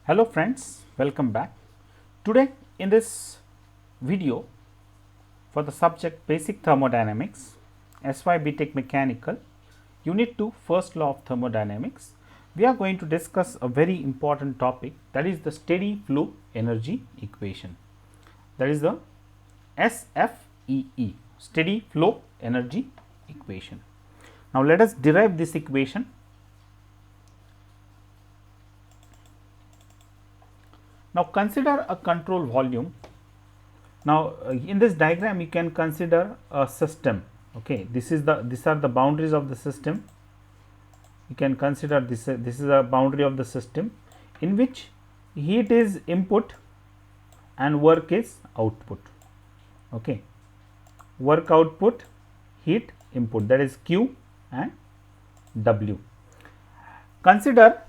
Hello friends, welcome back. Today in this video for the subject Basic Thermodynamics, SY BTech Mechanical, Unit 2, First Law of Thermodynamics, we are going to discuss a very important topic, that is the steady flow energy equation, that is the SFEE, steady flow energy equation. Now let us derive this equation. Now consider a control volume. Now in this diagram you can consider a system. Okay, these are the boundaries of the system. You can consider this is a boundary of the system in which heat is input and work is output. Okay, work output, heat input, that is Q and W. Consider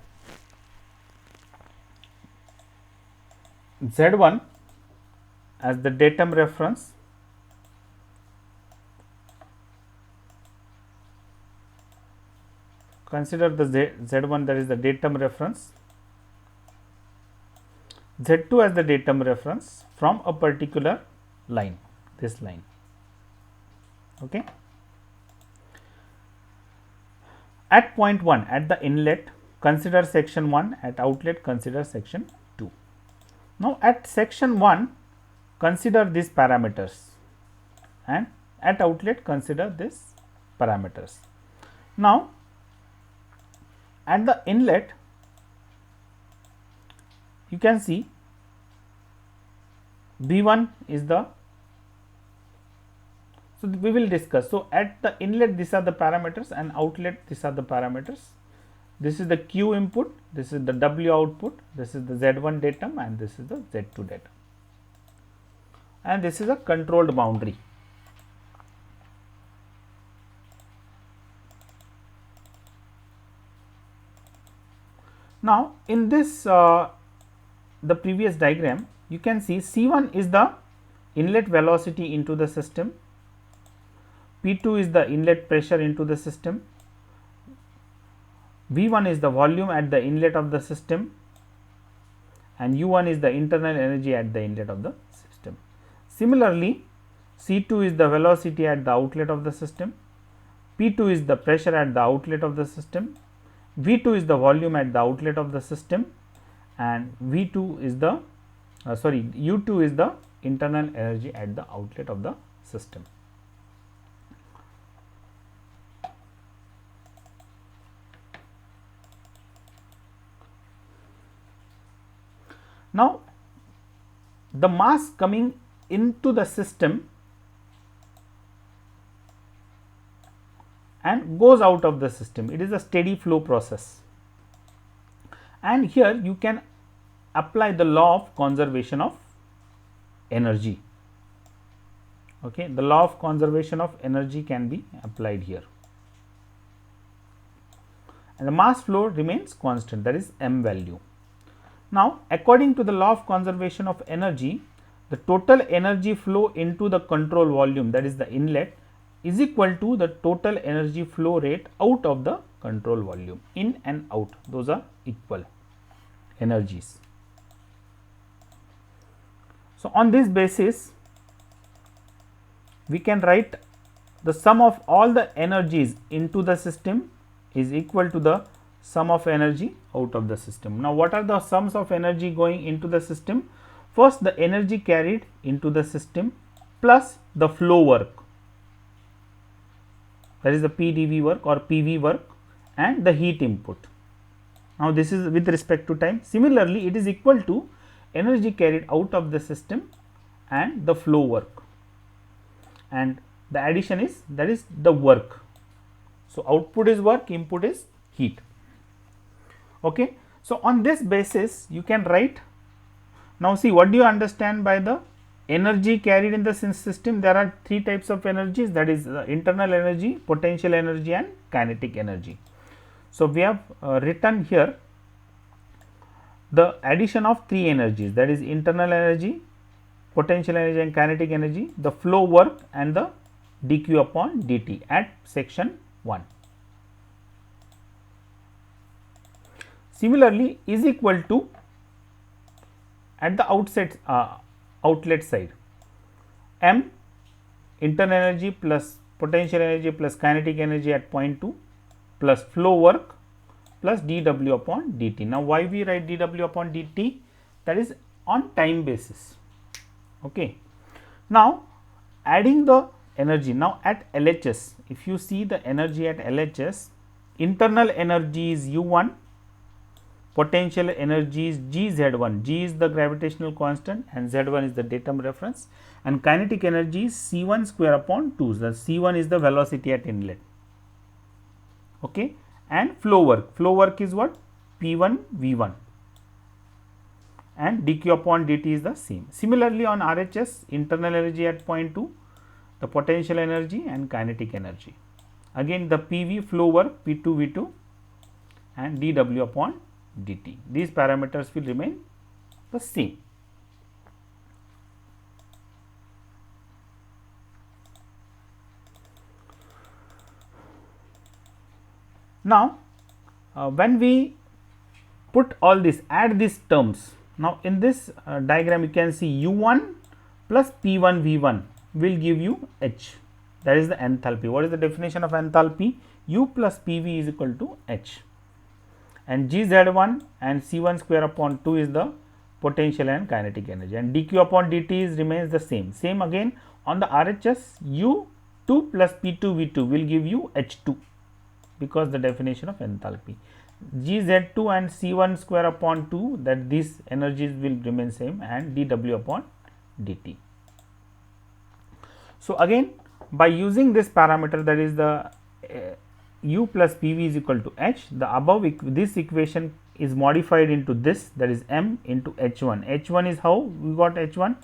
Z1 as the datum reference, consider the Z1 that is the datum reference, Z2 as the datum reference from a particular line, this line. Okay. At point 1 at the inlet, consider section 1, at outlet consider section 2. Now at section 1 consider these parameters and at outlet consider these parameters. Now at the inlet you can see B1 is the, so we will discuss. So at the inlet these are the parameters and outlet these are the parameters. This is the Q input, this is the W output, this is the Z1 datum and this is the Z2 datum, and this is a controlled boundary. Now in this the previous diagram you can see C1 is the inlet velocity into the system, P2 is the inlet pressure into the system, V1 is the volume at the inlet of the system, and U1 is the internal energy at the inlet of the system. Similarly, C2 is the velocity at the outlet of the system, P2 is the pressure at the outlet of the system, V2 is the volume at the outlet of the system, and V2 is the U2 is the internal energy at the outlet of the system. Now the mass coming into the system and goes out of the system, it is a steady flow process, and here you can apply the law of conservation of energy. Okay, the law of conservation of energy can be applied here, and the mass flow remains constant, that is m value. Now according to the law of conservation of energy, the total energy flow into the control volume, that is the inlet, is equal to the total energy flow rate out of the control volume. In and out, those are equal energies. So on this basis we can write the sum of all the energies into the system is equal to the sum of energy out of the system. Now what are the sums of energy going into the system? First, the energy carried into the system plus the flow work, that is the PdV work or PV work, and the heat input. Now this is with respect to time. Similarly, it is equal to energy carried out of the system and the flow work, and the addition is, that is the work. So output is work, input is heat. Okay. So on this basis you can write. Now see, what do you understand by the energy carried in the system? There are three types of energies, that is internal energy, potential energy and kinetic energy. So we have written here the addition of three energies, that is internal energy, potential energy and kinetic energy, the flow work and the dq upon dt at section 1. Similarly, is equal to at the outlet side, m internal energy plus potential energy plus kinetic energy at point 2 plus flow work plus dw upon dt. Now, why we write dw upon dt? That is on time basis. Okay. Now, adding the energy, now at LHS, if you see the energy at LHS, internal energy is U1, potential energy is GZ1, G is the gravitational constant and Z1 is the datum reference, and kinetic energy is C1 square upon 2, the C1 is the velocity at inlet. Okay. And flow work is what? P1 V1, and dq upon dt is the same. Similarly, on RHS, internal energy at point 2, the potential energy and kinetic energy. Again the PV flow work P2 V2 and dw upon dt. These parameters will remain the same. Now, when we put all this, add these terms. Now, in this diagram you can see U1 plus P1 V1 will give you H, that is the enthalpy. What is the definition of enthalpy? U plus PV is equal to H, and GZ1 and C1 square upon 2 is the potential and kinetic energy, and dq upon dt remains the same. Same again on the RHS, U2 plus P2 V2 will give you H2, because the definition of enthalpy. GZ2 and C1 square upon 2, that these energies will remain same, and dw upon dt. So, again by using this parameter, that is the U plus PV is equal to H, the above this equation is modified into this, that is M into H1. H1 is how we got H1?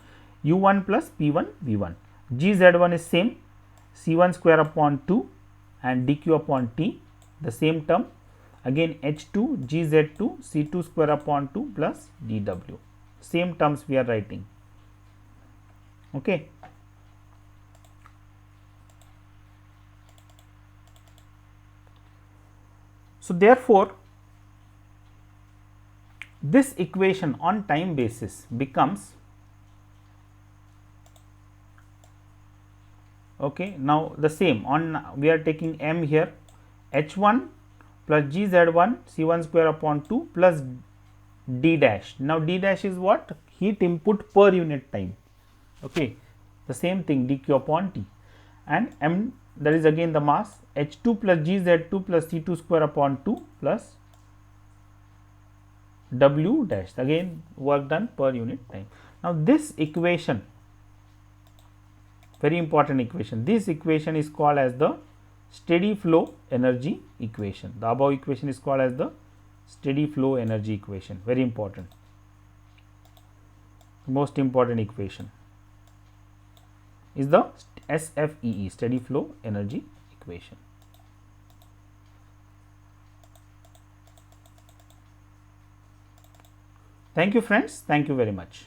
U1 plus P1 V1. GZ1 is same, C1 square upon 2 and dq upon t, the same term. Again H2 GZ2 C2 square upon 2 plus dw, same terms we are writing. Okay. So, therefore, this equation on time basis becomes, okay, now the same on, we are taking M here, H1 plus GZ1 C1 square upon 2 plus D dash. Now, D dash is what? Heat input per unit time. Okay, the same thing dq upon t, and M, that is again the mass, H2 plus GZ2 plus C2 square upon 2 plus W dash, again work done per unit time. Now, this equation, very important equation, this equation is called as the steady flow energy equation. The above equation is called as the steady flow energy equation, very important, most important equation is the SFEE, steady flow energy equation. Thank you friends, thank you very much.